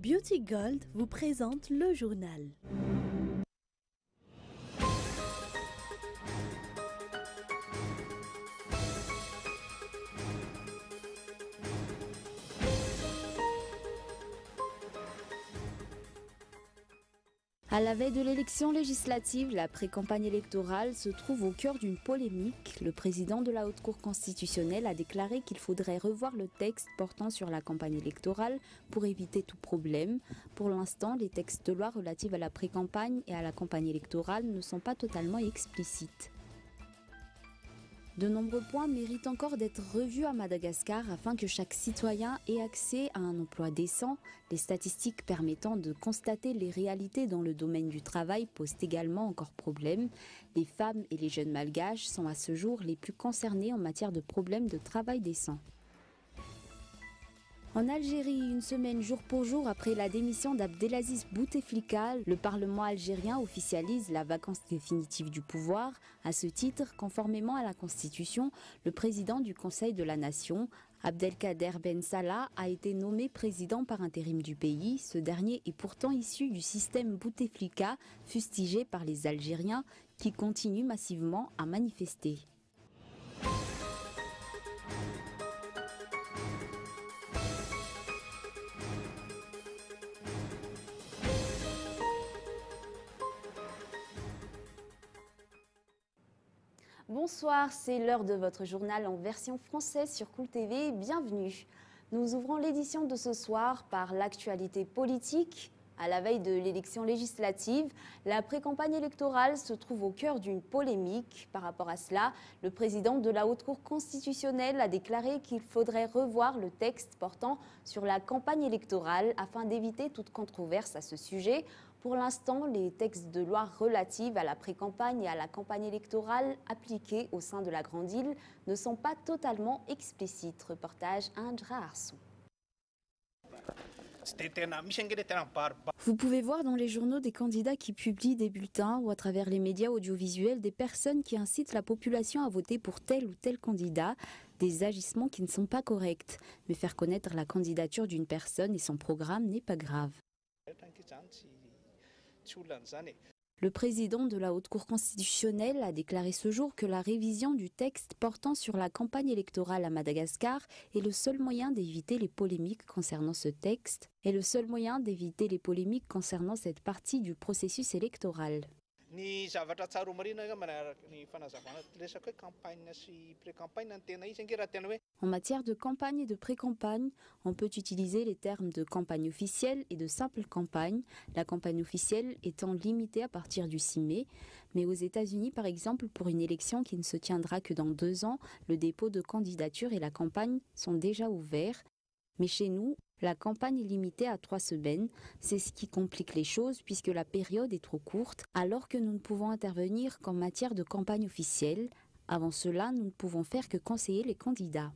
Beauty Gold vous présente le journal. À la veille de l'élection législative, la pré-campagne électorale se trouve au cœur d'une polémique. Le président de la Haute Cour constitutionnelle a déclaré qu'il faudrait revoir le texte portant sur la campagne électorale pour éviter tout problème. Pour l'instant, les textes de loi relatifs à la pré-campagne et à la campagne électorale ne sont pas totalement explicites. De nombreux points méritent encore d'être revus à Madagascar afin que chaque citoyen ait accès à un emploi décent. Les statistiques permettant de constater les réalités dans le domaine du travail posent également encore problème. Les femmes et les jeunes malgaches sont à ce jour les plus concernés en matière de problèmes de travail décent. En Algérie, une semaine jour pour jour après la démission d'Abdelaziz Bouteflika, le Parlement algérien officialise la vacance définitive du pouvoir. À ce titre, conformément à la Constitution, le président du Conseil de la Nation, Abdelkader Ben Salah, a été nommé président par intérim du pays. Ce dernier est pourtant issu du système Bouteflika, fustigé par les Algériens qui continuent massivement à manifester. Bonsoir, c'est l'heure de votre journal en version française sur Cool TV. Bienvenue. Nous ouvrons l'édition de ce soir par l'actualité politique. À la veille de l'élection législative, la pré-campagne électorale se trouve au cœur d'une polémique. Par rapport à cela, le président de la Haute Cour constitutionnelle a déclaré qu'il faudrait revoir le texte portant sur la campagne électorale afin d'éviter toute controverse à ce sujet. Pour l'instant, les textes de loi relatifs à la pré-campagne et à la campagne électorale appliqués au sein de la Grande Île ne sont pas totalement explicites. Reportage Indra Arson. Vous pouvez voir dans les journaux des candidats qui publient des bulletins ou à travers les médias audiovisuels des personnes qui incitent la population à voter pour tel ou tel candidat, des agissements qui ne sont pas corrects. Mais faire connaître la candidature d'une personne et son programme n'est pas grave. Le président de la Haute Cour constitutionnelle a déclaré ce jour que la révision du texte portant sur la campagne électorale à Madagascar est le seul moyen d'éviter les polémiques concernant ce texte et le seul moyen d'éviter les polémiques concernant cette partie du processus électoral. En matière de campagne et de pré-campagne, on peut utiliser les termes de campagne officielle et de simple campagne, la campagne officielle étant limitée à partir du 6 mai. Mais aux États-Unis, par exemple, pour une élection qui ne se tiendra que dans 2 ans, le dépôt de candidature et la campagne sont déjà ouverts. Mais chez nous, la campagne est limitée à 3 semaines. C'est ce qui complique les choses puisque la période est trop courte, alors que nous ne pouvons intervenir qu'en matière de campagne officielle. Avant cela, nous ne pouvons faire que conseiller les candidats.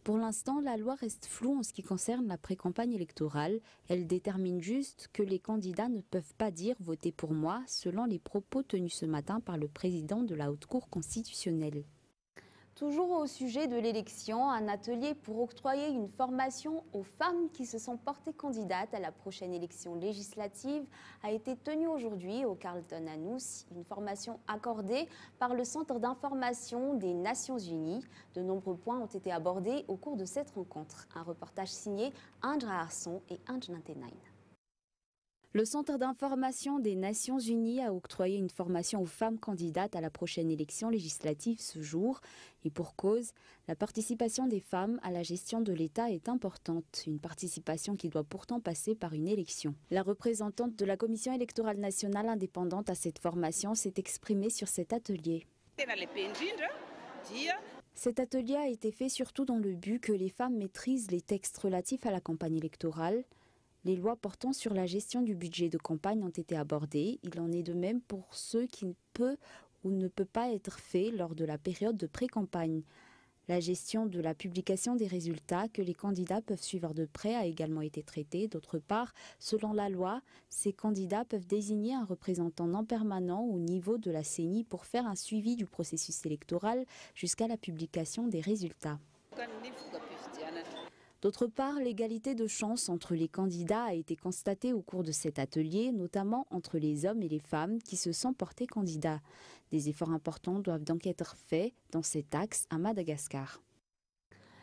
Pour l'instant, la loi reste floue en ce qui concerne la pré-campagne électorale. Elle détermine juste que les candidats ne peuvent pas dire « votez pour moi » selon les propos tenus ce matin par le président de la Haute Cour constitutionnelle. Toujours au sujet de l'élection, un atelier pour octroyer une formation aux femmes qui se sont portées candidates à la prochaine élection législative a été tenu aujourd'hui au Carlton à Nuss. Une formation accordée par le Centre d'information des Nations Unies. De nombreux points ont été abordés au cours de cette rencontre. Un reportage signé Indra Arson et Indjnantenain. Le Centre d'information des Nations Unies a octroyé une formation aux femmes candidates à la prochaine élection législative ce jour. Et pour cause, la participation des femmes à la gestion de l'État est importante. Une participation qui doit pourtant passer par une élection. La représentante de la Commission électorale nationale indépendante à cette formation s'est exprimée sur cet atelier. Cet atelier a été fait surtout dans le but que les femmes maîtrisent les textes relatifs à la campagne électorale. Les lois portant sur la gestion du budget de campagne ont été abordées. Il en est de même pour ceux qui ne peut ou ne peut pas être fait lors de la période de pré-campagne. La gestion de la publication des résultats que les candidats peuvent suivre de près a également été traitée. D'autre part, selon la loi, ces candidats peuvent désigner un représentant non permanent au niveau de la CENI pour faire un suivi du processus électoral jusqu'à la publication des résultats. D'autre part, l'égalité de chance entre les candidats a été constatée au cours de cet atelier, notamment entre les hommes et les femmes qui se sont portés candidats. Des efforts importants doivent donc être faits dans cet axe à Madagascar.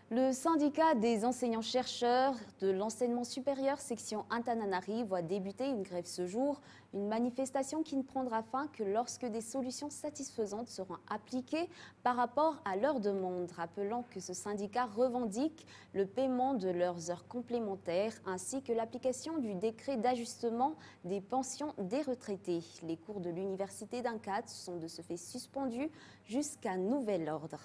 Le syndicat des enseignants-chercheurs de l'enseignement supérieur section Antananarivo voit débuter une grève ce jour, une manifestation qui ne prendra fin que lorsque des solutions satisfaisantes seront appliquées par rapport à leurs demandes. Rappelant que ce syndicat revendique le paiement de leurs heures complémentaires ainsi que l'application du décret d'ajustement des pensions des retraités. Les cours de l'université d'Ankara sont de ce fait suspendus jusqu'à nouvel ordre.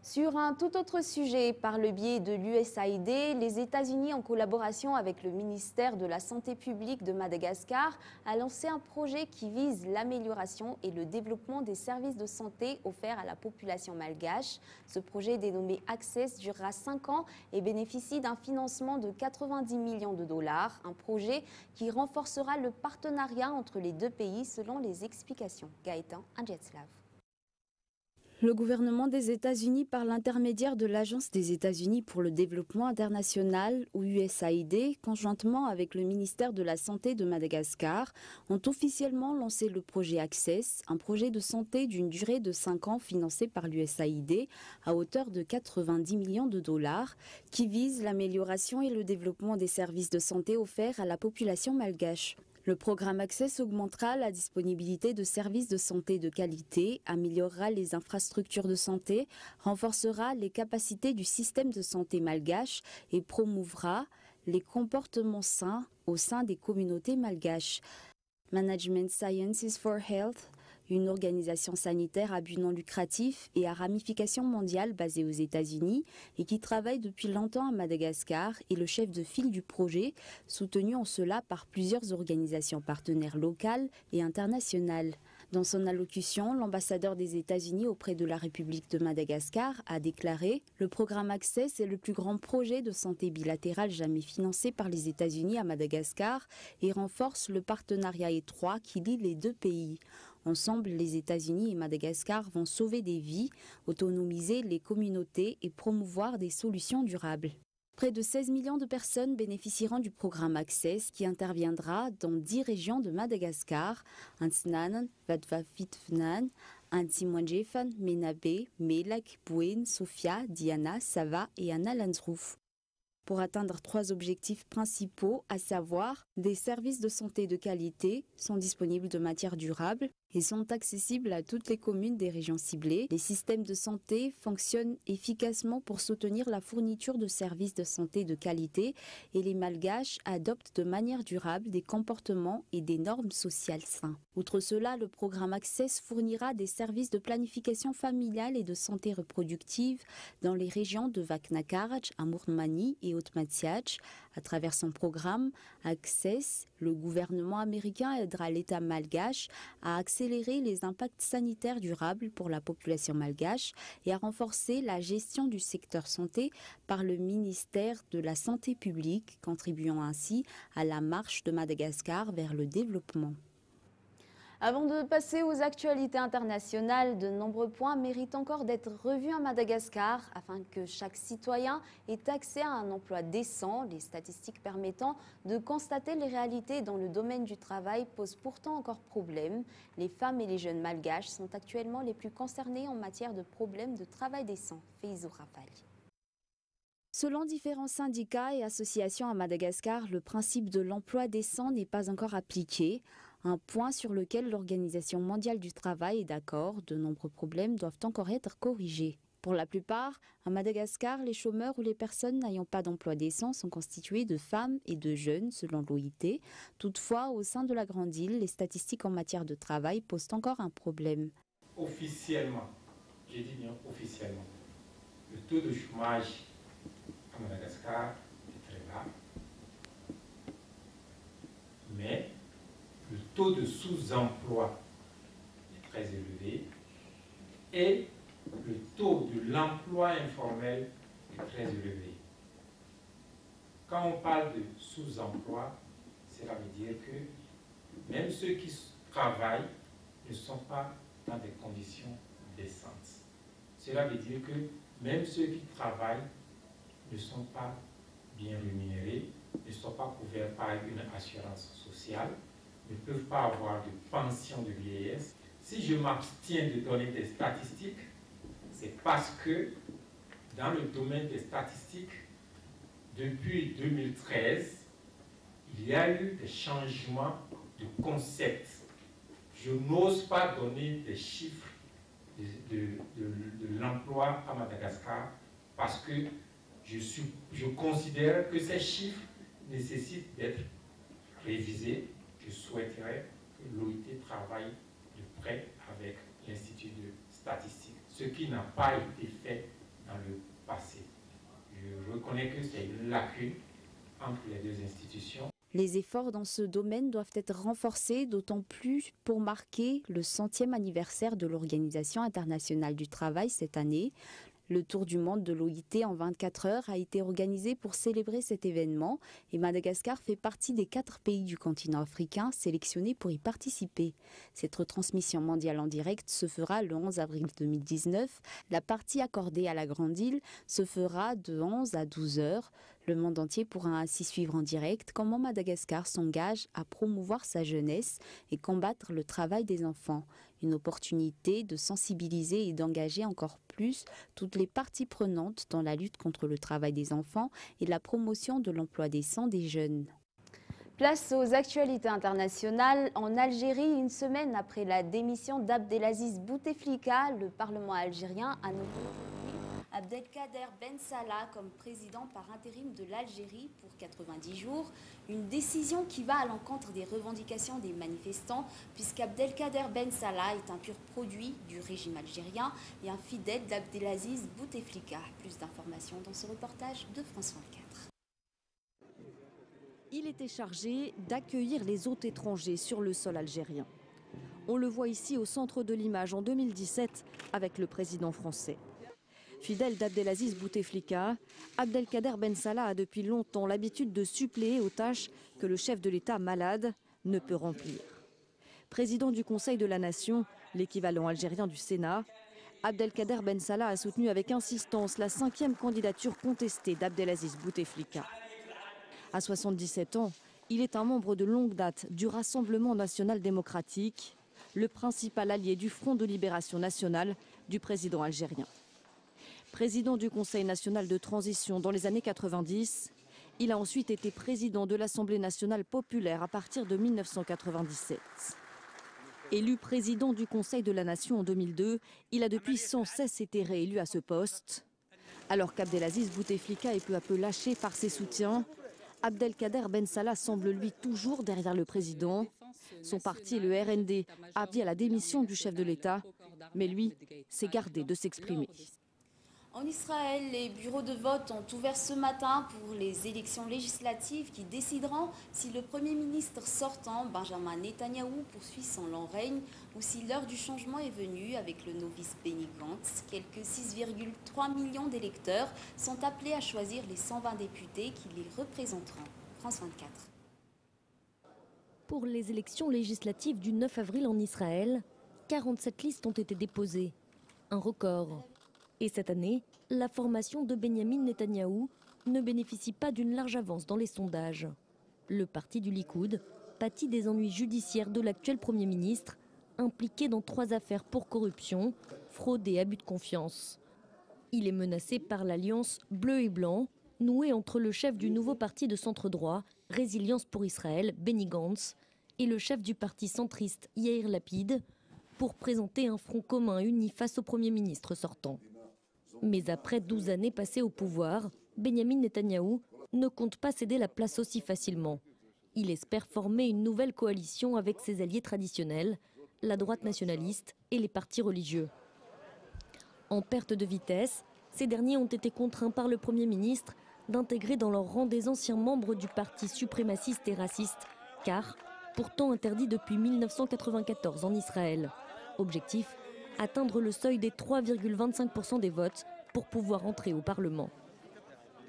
Sur un tout autre sujet, par le biais de l'USAID, les États-Unis, en collaboration avec le ministère de la Santé publique de Madagascar, a lancé un projet qui vise l'amélioration et le développement des services de santé offerts à la population malgache. Ce projet, dénommé Access, durera 5 ans et bénéficie d'un financement de 90 millions de dollars. Un projet qui renforcera le partenariat entre les deux pays, selon les explications. Gaëtan Andjetslav. Le gouvernement des États-Unis, par l'intermédiaire de l'Agence des États-Unis pour le développement international, ou USAID, conjointement avec le ministère de la Santé de Madagascar, ont officiellement lancé le projet Access, un projet de santé d'une durée de 5 ans financé par l'USAID à hauteur de 90 millions de dollars, qui vise l'amélioration et le développement des services de santé offerts à la population malgache. Le programme Access augmentera la disponibilité de services de santé de qualité, améliorera les infrastructures de santé, renforcera les capacités du système de santé malgache et promouvra les comportements sains au sein des communautés malgaches. Management Sciences for Health, une organisation sanitaire à but non lucratif et à ramification mondiale basée aux États-Unis et qui travaille depuis longtemps à Madagascar, est le chef de file du projet, soutenu en cela par plusieurs organisations partenaires locales et internationales. Dans son allocution, l'ambassadeur des États-Unis auprès de la République de Madagascar a déclaré « Le programme Access est le plus grand projet de santé bilatéral jamais financé par les États-Unis à Madagascar et renforce le partenariat étroit qui lie les deux pays. Ensemble, les États-Unis et Madagascar vont sauver des vies, autonomiser les communautés et promouvoir des solutions durables. » Près de 16 millions de personnes bénéficieront du programme Access qui interviendra dans 10 régions de Madagascar, Antsnanan, Vadvafitfnan, Antimwanjefan, Menabe, Melak, Bouin, Sofia, Diana, Sava et Analanzrouf. Pour atteindre 3 objectifs principaux, à savoir des services de santé de qualité sont disponibles de matière durable et sont accessibles à toutes les communes des régions ciblées. Les systèmes de santé fonctionnent efficacement pour soutenir la fourniture de services de santé de qualité et les Malgaches adoptent de manière durable des comportements et des normes sociales sains. Outre cela, le programme Access fournira des services de planification familiale et de santé reproductive dans les régions de Vaknakarach, Amurmani et Otmatsiach. À travers son programme Access, le gouvernement américain aidera l'État malgache à accélérer les impacts sanitaires durables pour la population malgache et à renforcer la gestion du secteur santé par le ministère de la Santé publique, contribuant ainsi à la marche de Madagascar vers le développement. Avant de passer aux actualités internationales, de nombreux points méritent encore d'être revus à Madagascar afin que chaque citoyen ait accès à un emploi décent. Les statistiques permettant de constater les réalités dans le domaine du travail posent pourtant encore problème. Les femmes et les jeunes malgaches sont actuellement les plus concernés en matière de problèmes de travail décent. Feizou Rafali. Selon différents syndicats et associations à Madagascar, le principe de l'emploi décent n'est pas encore appliqué. Un point sur lequel l'Organisation mondiale du travail est d'accord, de nombreux problèmes doivent encore être corrigés. Pour la plupart, à Madagascar, les chômeurs ou les personnes n'ayant pas d'emploi décent sont constitués de femmes et de jeunes, selon l'OIT. Toutefois, au sein de la Grande Île, les statistiques en matière de travail posent encore un problème. Officiellement, j'ai dit bien officiellement, le taux de chômage à Madagascar est très bas, mais le taux de sous-emploi est très élevé et le taux de l'emploi informel est très élevé. Quand on parle de sous-emploi, cela veut dire que même ceux qui travaillent ne sont pas dans des conditions décentes. Cela veut dire que même ceux qui travaillent ne sont pas bien rémunérés, ne sont pas couverts par une assurance sociale, ne peuvent pas avoir de pension de vieillesse. Si je m'abstiens de donner des statistiques, c'est parce que dans le domaine des statistiques, depuis 2013, il y a eu des changements de concept. Je n'ose pas donner des chiffres de l'emploi à Madagascar parce que je considère que ces chiffres nécessitent d'être révisés. Je souhaiterais que l'OIT travaille de près avec l'Institut de statistique, ce qui n'a pas été fait dans le passé. Je reconnais que c'est une lacune entre les deux institutions. Les efforts dans ce domaine doivent être renforcés, d'autant plus pour marquer le 100e anniversaire de l'Organisation internationale du travail cette année. Le tour du monde de l'OIT en 24 heures a été organisé pour célébrer cet événement et Madagascar fait partie des 4 pays du continent africain sélectionnés pour y participer. Cette retransmission mondiale en direct se fera le 11 avril 2019. La partie accordée à la Grande Île se fera de 11 à 12 heures. Le monde entier pourra ainsi suivre en direct comment Madagascar s'engage à promouvoir sa jeunesse et combattre le travail des enfants. Une opportunité de sensibiliser et d'engager encore plus toutes les parties prenantes dans la lutte contre le travail des enfants et la promotion de l'emploi décent des jeunes. Place aux actualités internationales. En Algérie, une semaine après la démission d'Abdelaziz Bouteflika, le Parlement algérien a nommé Abdelkader Ben Salah comme président par intérim de l'Algérie pour 90 jours. Une décision qui va à l'encontre des revendications des manifestants, puisqu'Abdelkader Ben Salah est un pur produit du régime algérien et un fidèle d'Abdelaziz Bouteflika. Plus d'informations dans ce reportage de France 24. Il était chargé d'accueillir les hôtes étrangers sur le sol algérien. On le voit ici au centre de l'image en 2017 avec le président français. Fidèle d'Abdelaziz Bouteflika, Abdelkader Ben Salah a depuis longtemps l'habitude de suppléer aux tâches que le chef de l'État malade ne peut remplir. Président du Conseil de la Nation, l'équivalent algérien du Sénat, Abdelkader Ben Salah a soutenu avec insistance la 5e candidature contestée d'Abdelaziz Bouteflika. À 77 ans, il est un membre de longue date du Rassemblement national démocratique, le principal allié du Front de libération nationale du président algérien. Président du Conseil national de transition dans les années 90, il a ensuite été président de l'Assemblée nationale populaire à partir de 1997. Élu président du Conseil de la Nation en 2002, il a depuis sans cesse été réélu à ce poste. Alors qu'Abdelaziz Bouteflika est peu à peu lâché par ses soutiens, Abdelkader Ben Salah semble lui toujours derrière le président. Son parti, le RND, a dit à la démission du chef de l'État, mais lui s'est gardé de s'exprimer. En Israël, les bureaux de vote ont ouvert ce matin pour les élections législatives qui décideront si le Premier ministre sortant, Benjamin Netanyahou, poursuit son long règne ou si l'heure du changement est venue avec le novice Benny Gantz. Quelques 6,3 millions d'électeurs sont appelés à choisir les 120 députés qui les représenteront. France 24. Pour les élections législatives du 9 avril en Israël, 47 listes ont été déposées. Un record. Et cette année, la formation de Benyamin Netanyahou ne bénéficie pas d'une large avance dans les sondages. Le parti du Likoud pâtit des ennuis judiciaires de l'actuel Premier ministre, impliqué dans 3 affaires pour corruption, fraude et abus de confiance. Il est menacé par l'alliance bleu et blanc, nouée entre le chef du nouveau parti de centre-droit, Résilience pour Israël, Benny Gantz, et le chef du parti centriste, Yair Lapid, pour présenter un front commun uni face au Premier ministre sortant. Mais après 12 années passées au pouvoir, Benyamin Netanyahou ne compte pas céder la place aussi facilement. Il espère former une nouvelle coalition avec ses alliés traditionnels, la droite nationaliste et les partis religieux. En perte de vitesse, ces derniers ont été contraints par le Premier ministre d'intégrer dans leur rang des anciens membres du parti suprémaciste et raciste, car pourtant interdit depuis 1994 en Israël. Objectif : atteindre le seuil des 3,25% des votes pour pouvoir entrer au Parlement.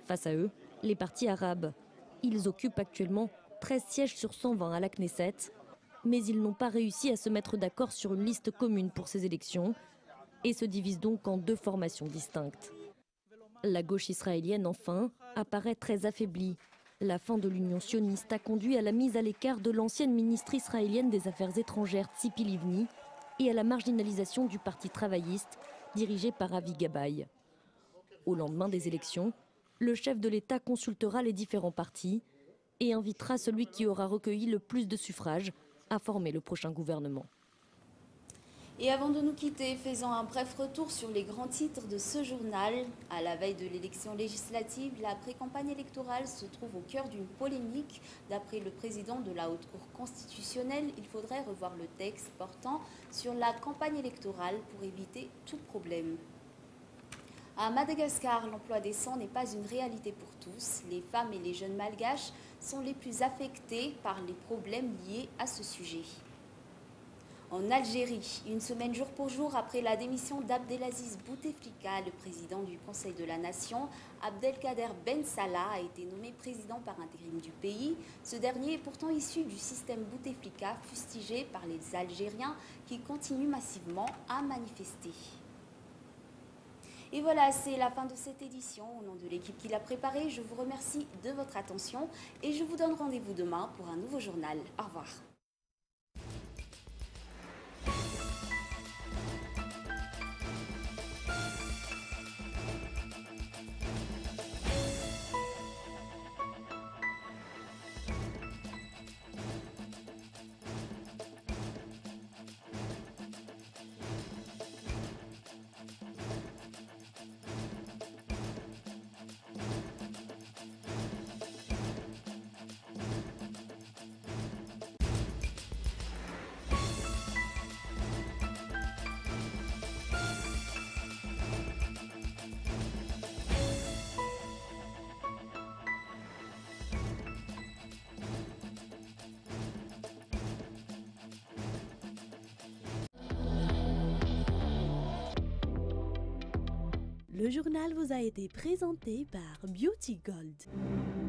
Face à eux, les partis arabes. Ils occupent actuellement 13 sièges sur 120 à la Knesset, mais ils n'ont pas réussi à se mettre d'accord sur une liste commune pour ces élections. et se divise donc en deux formations distinctes. La gauche israélienne, enfin, apparaît très affaiblie. La fin de l'Union sioniste a conduit à la mise à l'écart de l'ancienne ministre israélienne des Affaires étrangères Tzipi Livni et à la marginalisation du Parti travailliste, dirigé par Avi Gabay. Au lendemain des élections, le chef de l'État consultera les différents partis et invitera celui qui aura recueilli le plus de suffrages à former le prochain gouvernement. Et avant de nous quitter, faisons un bref retour sur les grands titres de ce journal. À la veille de l'élection législative, la pré-campagne électorale se trouve au cœur d'une polémique. D'après le président de la Haute Cour constitutionnelle, il faudrait revoir le texte portant sur la campagne électorale pour éviter tout problème. À Madagascar, l'emploi décent n'est pas une réalité pour tous. Les femmes et les jeunes malgaches sont les plus affectés par les problèmes liés à ce sujet. En Algérie, une semaine jour pour jour après la démission d'Abdelaziz Bouteflika, le président du Conseil de la Nation, Abdelkader Ben Salah a été nommé président par intérim du pays. Ce dernier est pourtant issu du système Bouteflika, fustigé par les Algériens qui continuent massivement à manifester. Et voilà, c'est la fin de cette édition. Au nom de l'équipe qui l'a préparée, je vous remercie de votre attention et je vous donne rendez-vous demain pour un nouveau journal. Au revoir. Le journal vous a été présenté par Beauty Gold.